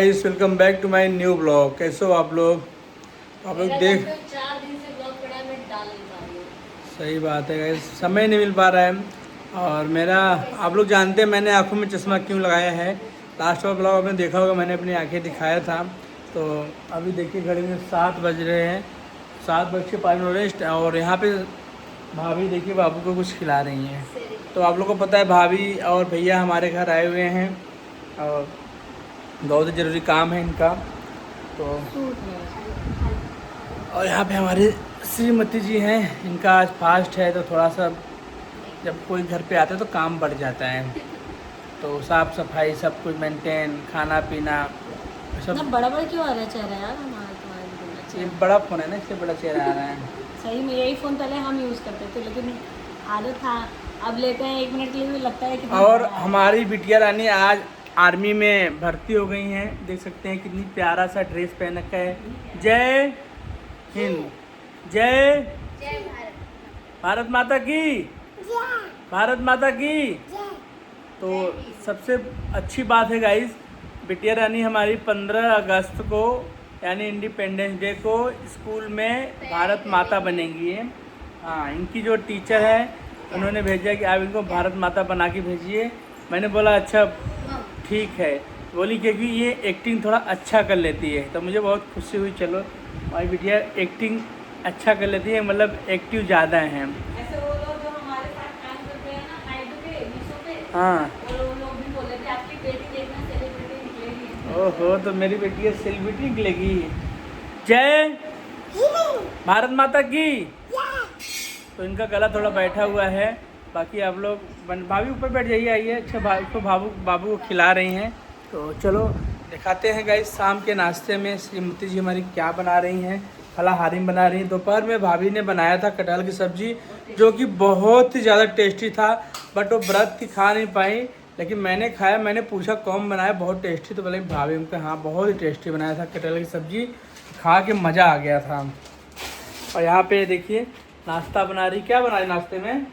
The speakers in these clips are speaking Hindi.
Guys welcome back to my new blog. कैसे हो आप लोग? आप लोग देख 4 दिन से ब्लॉग पड़ा मैं डाल नहीं पा रही हूँ। सही बात है गाइस, समय नहीं मिल पा रहा है। और मेरा आप लोग जानते हैं मैंने आंखों में चश्मा क्यों लगाया है। लास्ट वाला ब्लॉग आपने देखा होगा, मैंने अपनी आंखें दिखाया था। तो अभी देखिए घड़ी में 7 बज रहे हैं, 7:05 और यहाँ पे भाभी देखिए बाबू को कुछ खिला रही हैं। तो आप लोग को पता है भाभी और भैया हमारे घर आए हुए हैं और बहुत ही ज़रूरी काम है इनका। तो और यहाँ पे हमारे श्रीमती जी हैं, इनका आज फास्ट है तो थोड़ा सा जब कोई घर पे आता है तो काम बढ़ जाता है। तो साफ़ सफाई सब कुछ मेंटेन, खाना पीना इतना सब। बड़ा बड़ा क्यों आ रहा है चेहरा यार हमारा तुम्हारे ये चेहरा। बड़ा फ़ोन है ना, इससे बड़ा चेहरा आ रहा है। सही में यही फ़ोन पहले हम यूज़ करते थे लेकिन आदत था। अब लेते हैं 1 मिनट के लिए भी लगता है कि और हमारी बिटिया रानी आज आर्मी में भर्ती हो गई हैं। देख सकते हैं कितनी प्यारा सा ड्रेस पहन रखा है। जय हिंद, जय भारत माता की, भारत माता की। तो सबसे अच्छी बात है गाइस, बिटिया रानी हमारी 15 अगस्त को यानी इंडिपेंडेंस डे को स्कूल में भारत माता बनेंगी। हाँ, इनकी जो टीचर है उन्होंने भेजा कि आप इनको भारत माता बना के भेजिए। मैंने बोला अच्छा ठीक है। बोली क्योंकि ये एक्टिंग थोड़ा अच्छा कर लेती है, तो मुझे बहुत खुशी हुई। चलो हमारी बिटिया एक्टिंग अच्छा कर लेती है, मतलब एक्टिव ज़्यादा हैं। ऐसे वो लोग जो हमारे साथ काम करते हैं ना नायडू पे मीशो पे, हाँ, वो लोग भी बोल रहे थे आपकी बेटी देखना सेलिब्रिटी निकलेगी। ओहो, तो मेरी बेटी सेलिब्रिटी निकलेगी। जय भारत माता की। तो इनका गला थोड़ा बैठा हुआ है। बाकी आप लोग भाभी ऊपर बैठ जाइए, आइए। अच्छा उसको बाबू को खिला रही हैं। तो चलो दिखाते हैं गाइस शाम के नाश्ते में श्रीमती जी हमारी क्या बना रही हैं। फलाहारी बना रही हैं। दोपहर में भाभी ने बनाया था कटहल की सब्ज़ी, जो कि बहुत ही ज़्यादा टेस्टी था। बट वो व्रत की खा नहीं पाई, लेकिन मैंने खाया। मैंने पूछा कौन बनाया, बहुत टेस्टी। तो बोले भाभी उनका हाँ बहुत ही टेस्टी बनाया था कटहल की सब्ज़ी, खा के मज़ा आ गया था। और यहाँ पे देखिए नाश्ता बना रही। क्या बना रही नाश्ते में?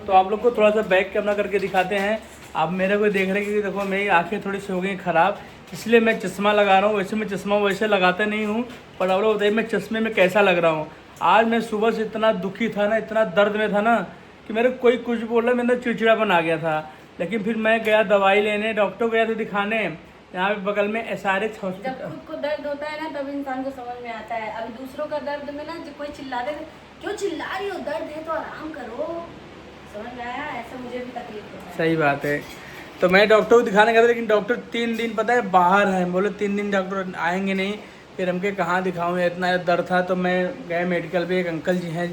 तो आप लोग को थोड़ा सा बैक कैमरा करके दिखाते हैं। आप मेरे को देख रहे हैं कि देखो मेरी आंखें थोड़ी सी हो गई ख़राब, इसलिए मैं चश्मा लगा रहा हूँ। वैसे मैं चश्मा वैसे लगाता नहीं हूँ, पर आप लोग बताइए मैं चश्मे में कैसा लग रहा हूँ। आज मैं सुबह से इतना दुखी था ना, इतना दर्द में था ना कि मेरे कोई कुछ बोल रहा, मेरा चिड़चिड़ापन आ गया था। लेकिन फिर मैं गया दवाई लेने, डॉक्टर गया था दिखाने। यहाँ पे बगल में SRH हॉस्पिटल। जब खुद को दर्द होता है ना तब इंसान को समझ में आता है। अभी दूसरों का दर्द में ना जो कोई चिल्ला दे, क्यों चिल्ला रही हो, दर्द है तो आराम करो। समझ में आया? ऐसा मुझे भी तकलीफ होता है। सही बात है। तो मैं डॉक्टर को दिखाने गया था, लेकिन डॉक्टर 3 दिन पता है बाहर हैं। बोले 3 दिन डॉक्टर आएंगे नहीं। फिर हमके कहाँ दिखाऊँ, इतना दर्द था। तो मैं गए मेडिकल पे, एक अंकल जी हैं,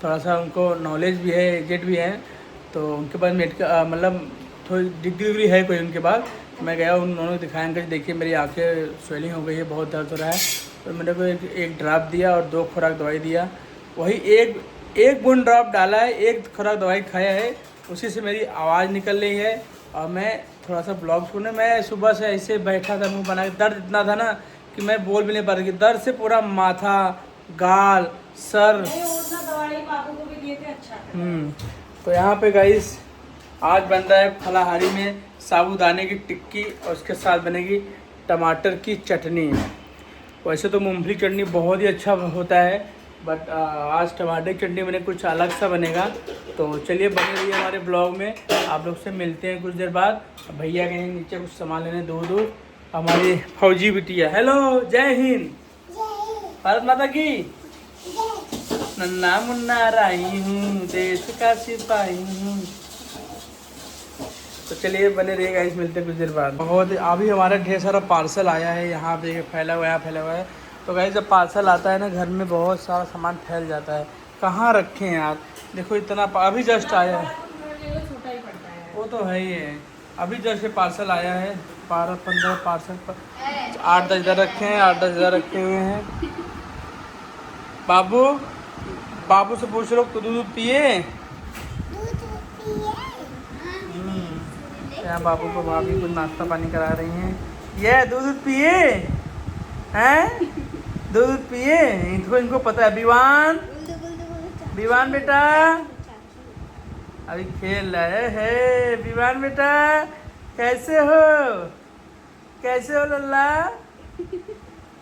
थोड़ा सा उनको नॉलेज भी है, एजेड भी है। तो उनके पास मेडिकल मतलब थोड़ी डिग्री उग्री है कोई उनके पास। मैं गया, उन्होंने दिखाया। अंकल जी देखिए मेरी आँखें स्वेलिंग हो गई है, बहुत दर्द हो रहा है। तो मेरे को एक ड्राप दिया और 2 खुराक दवाई दिया। वही एक बूंद ड्रॉप डाला है, एक खुराक दवाई खाया है, उसी से मेरी आवाज़ निकल रही है। और मैं थोड़ा सा ब्लॉग सुने, मैं सुबह से ऐसे बैठा था मुंह बना के। दर्द इतना था ना कि मैं बोल भी नहीं पा रही। दर्द से पूरा माथा, गाल, सर। दवाई बाबू को भी दिए थे, अच्छा। तो यहाँ पे गाइस आज बन रहा है फलाहारी में साबूदाने की टिक्की, और उसके साथ बनेगी टमाटर की चटनी। वैसे तो मूंगफली चटनी बहुत ही अच्छा होता है, बट आज टमाटर की चटनी बने, कुछ अलग सा बनेगा। तो चलिए बने रहिए हमारे ब्लॉग में। आप लोग से मिलते हैं कुछ देर बाद। भैया गए नीचे कुछ सामान लेने दूर दूर। हमारी फौजी बिटिया, हेलो, जय हिंद, भारत माता की। नन्ना मुन्ना राई हूँ, देश का सिपाही हूँ। तो चलिए बने रहिएगा, इस मिलते हैं कुछ देर बाद। बहुत अभी हमारा ढेर सारा पार्सल आया है, यहाँ पे फैला हुआ है, फैला हुआ है। तो गाइस जब पार्सल आता है ना, घर में बहुत सारा सामान फैल जाता है। कहाँ रखें यार, देखो इतना अभी जस्ट आया है। छोटा ही पड़ता है वो तो है ही है। अभी जस्ट पार्सल आया है, 12-15 पार्सल पर 8-10 इधर रखे हैं, 8-10 इधर रखे हुए हैं। बाबू से पूछ लो तो दूध पिए। यहाँ बाबू को भाभी कुछ नाश्ता पानी करा रही हैं। ये दूध पिए हैं, दूध पिए। इनको पता है। विवान बेटा अभी खेल रहे हैं। विवान बेटा कैसे हो? कैसे हो लल्ला,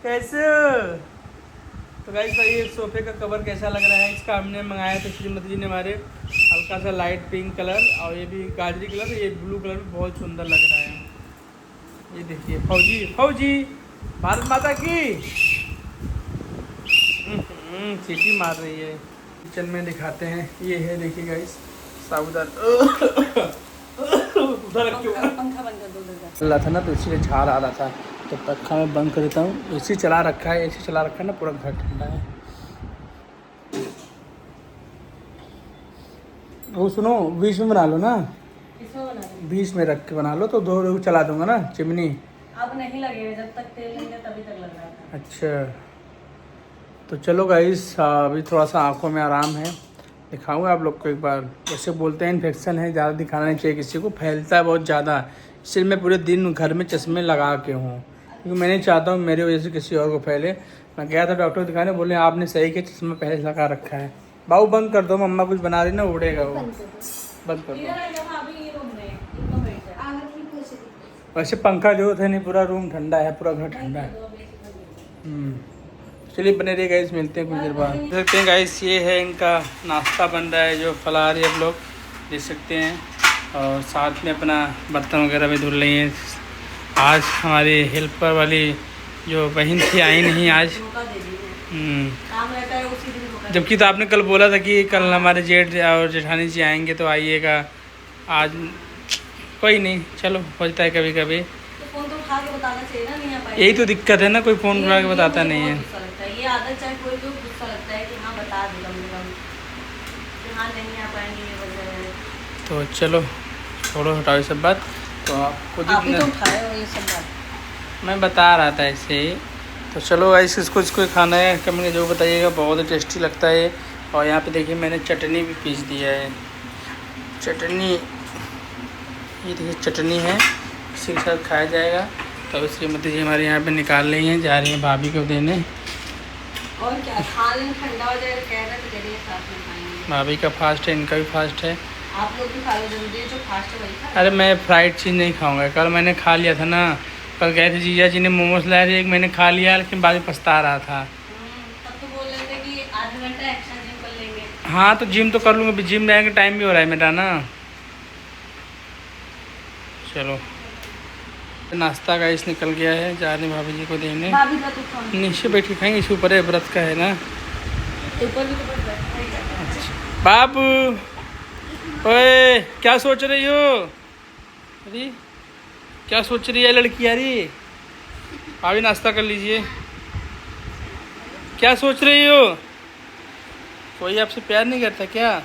कैसे हो? तो गाइस भाई ये सोफे का कवर कैसा लग रहा है, इसका हमने मंगाया था श्रीमती जी ने हमारे, हल्का सा लाइट पिंक कलर और ये भी गाजरी कलर, ये ब्लू कलर भी बहुत सुंदर लग रहा है। ये देखिए फौजी फौजी भारत माता की सीटी मार रही है। किचन में दिखाते हैं, ये है देखिए गाइस साबुदाना उधर रख के पंखा बंद कर दो उधर। चल रहा था ना तो इसीलिए झाड़ आ रहा था, तो पंखा में बंद कर देता हूँ। एसी चला रखा है, एसी चला रखा है ना, पूरा घर ठंडा है। वो सुनो, बीच में बना लो ना, किसमें बना रहे? बीच में रख के बना लो तो दो रोज चला दूंगा ना चिमनी। अब नहीं लगेगा, जब तक तेल नहीं तभी तक लग रहा था। अच्छा तो चलो गाइस, अभी थोड़ा सा आंखों में आराम है, दिखाऊंगा आप लोग को एक बार। वैसे बोलते हैं इन्फेक्शन है, ज़्यादा दिखाना नहीं चाहिए किसी को, फैलता है बहुत ज़्यादा, इसलिए मैं पूरे दिन घर में चश्मे लगा के हूँ, क्योंकि मैं नहीं चाहता हूँ मेरी वजह से किसी और को फैले। मैं गया था डॉक्टर दिखाने, बोले आपने सही किया, चश्मा पहले से लगा रखा है। बाबू बंद कर दो, मम्मा कुछ बना रही ना, उड़ेगा वो, बंद कर दो। वैसे पंखा जो है नहीं, पूरा रूम ठंडा है, पूरा घर ठंडा है। चलिए बने रहिए गाइस, मिलते हैं कुछ देर बाद। देख सकते हैं गाइस, ये है इनका नाश्ता बन रहा है, जो फलाहारी आप लोग देख सकते हैं, और साथ में अपना बर्तन वगैरह भी धुल रही हैं। आज हमारी हेल्पर वाली जो बहन थी आई नहीं आज। जबकि तो आपने कल बोला था कि कल हमारे जेठ और जेठानी जी आएंगे तो आइएगा, आज कोई नहीं, चलो हो जाता है कभी कभी। फोन तो उठा के बताना चाहिए ना, नहीं आ पाएंगे। यही तो दिक्कत है ना, कोई फ़ोन उठा के बताता नहीं है। ये आदत चाहे कोई भी गुस्सा लगता है कि हाँ बता दे कम से कम कि हाँ नहीं आ पाएंगे, ये वजह है। तो चलो छोड़ो, हटाओ ये सब बात। तो आप खुद ही तो उठाए हो ये सब बात, मैं बता रहा था ऐसे ही। तो चलो गाइस, इसको खाना है, कमेंट जो बताइएगा, बहुत ही टेस्टी लगता है। और यहाँ पे देखिए मैंने चटनी भी पीस दिया है, चटनी, ये देखिए चटनी है, इसी के साथ खाया जाएगा। तो श्रीमती जी हमारे यहाँ पे निकाल रही हैं, जा रही हैं भाभी को देने। और क्या, खा लें ठंडा हो जाएगा, कह रहे तो चलिए साथ में खाएंगे। भाभी का फास्ट है, इनका भी फास्ट है। आप लोग भी खा लो जल्दी, जो फास्ट है वही खा। अरे मैं फ्राइड चीज़ नहीं खाऊंगा, कल मैंने खा लिया था ना, कल गए थे जीजा जी ने मोमोज लाए थे, एक मैंने खा लिया, लेकिन बाद में पछता रहा था। तब तो बोल रहे थे कि आधा घंटा एक्स्ट्रा जिम कर लेंगे। हाँ तो जिम तो कर लूँगा, जिम जाएंगे, टाइम भी हो रहा है मेरा ना। चलो नाश्ता का इस निकल गया है, जा रहे भाभी जी को देने। भाभी का तो खाओ। नीचे बैठ के खाएंगे, इसके ऊपर है, व्रत का है ना। ऊपर भी तो बस बैठा ही जाता है। बाबू ओए क्या सोच रही हो? अरे क्या सोच रही है लड़की यारी? भाभी नाश्ता कर लीजिए। क्या सोच रही हो? कोई आपसे प्यार नहीं करता क्या?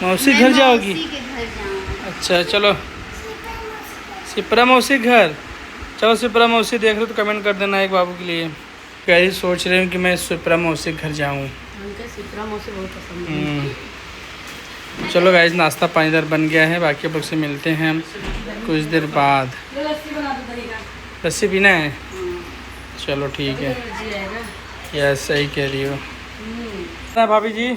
मौसी घर जाओगी? अच्छा चलो, सिपरा मौसी घर, चलो सिपरा मौसी देख रहे हो तो कमेंट कर देना एक बाबू के लिए। कैसे सोच रही हूँ कि मैं सिपरा मौसी घर जाऊँ। उनके सिपरा मौसी बहुत पसंद है। चलो गाइस, नाश्ता पानी इधर बन गया है, बाकी लोग से मिलते हैं हम कुछ देर बाद। लस्सी बना दो दही का। लस्सी पीना है? चलो ठीक है, यस सही कह रही हो भाभी जी।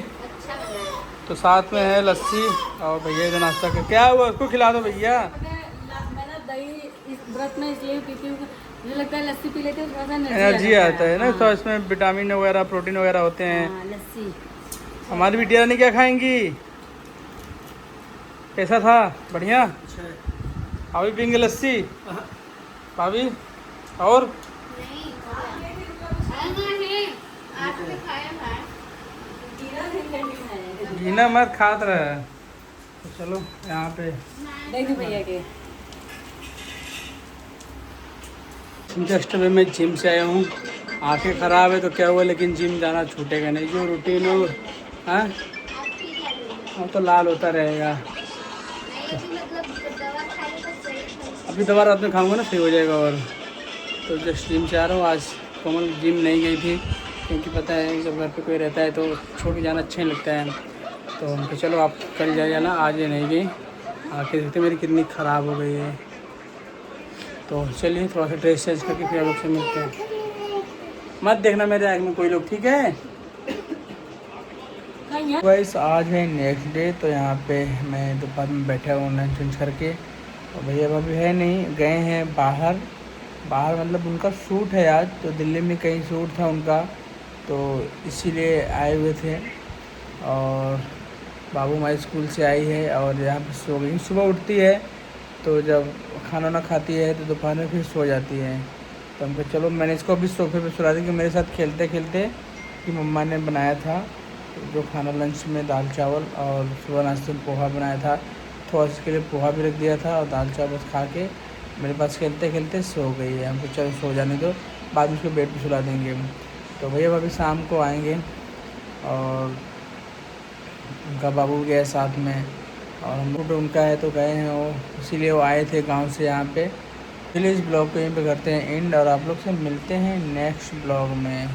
तो साथ में है लस्सी, और भैया इधर नाश्ता कर, क्या हुआ उसको खिला दो भैया। मैं ना दही इस व्रत में इसलिए पीती हूँ, मुझे लगता है लस्सी पी लेते हैं थोड़ा सा एनर्जी आता है ना, तो इसमें विटामिन वगैरह प्रोटीन वगैरह होते हैं। लस्सी। हमारी बिटिया रानी क्या खाएंगी? कैसा था? बढ़िया। भाभी पियेंगे लस्सी? भाभी और घीना मत खात रहे। तो चलो यहाँ पे भैया के जस्ट अभी मैं जिम से आया हूँ, आंखें ख़राब है तो क्या हुआ, लेकिन जिम जाना छूटेगा नहीं, जो रूटीन हो हाँ वो तो लाल होता रहेगा। अभी दवा रात में खाऊंगा ना, सही हो जाएगा। और तो जस्ट जिम से आ रहा हूँ। आज कोमल जिम नहीं गई थी, क्योंकि पता है जब घर पे कोई रहता है तो छोड़ के जाना अच्छा नहीं लगता है। तो चलो आप कल जा जाना, आज ये नहीं गई। आखिर देखते मेरी कितनी ख़राब हो गई है। तो चलिए थोड़ा सा ड्रेस चेंज करके फिर लोग से मिलते हैं। मत देखना मेरे आग में कोई लोग, ठीक है? गाइस आज है नेक्स्ट डे, तो यहाँ पे मैं दोपहर में बैठा हूँ लंच वंच करके, और भैया भाभी है नहीं, गए हैं बाहर। मतलब उनका शूट है आज, तो दिल्ली में कहीं शूट था उनका, तो इसीलिए आए हुए थे। और बाबू माई स्कूल से आई है और यहाँ पे सो गई। सुबह उठती है तो जब खाना ना खाती है तो दोपहर में फिर सो जाती है। तो हमको चलो, मैंने इसको अभी सोफे पे सुला दी कि मेरे साथ खेलते खेलते कि मम्मा ने बनाया था जो खाना लंच में दाल चावल, और सुबह नाश्ते में पोहा बनाया था, थोड़ा इसके लिए पोहा भी रख दिया था, और दाल चावल खा के मेरे पास खेलते खेलते सो गई है। हमको चलो सो जाने दो, बाद में उसको बेड पे सुला देंगे। तो भैया भाभी शाम को आएंगे, और उनका बाबू गया साथ में, और हम लोग उनका है तो गए हैं वो, इसीलिए वो आए थे गांव से यहाँ पे। चलिए इस ब्लॉग को यहीं पे करते हैं एंड, और आप लोग से मिलते हैं नेक्स्ट ब्लॉग में।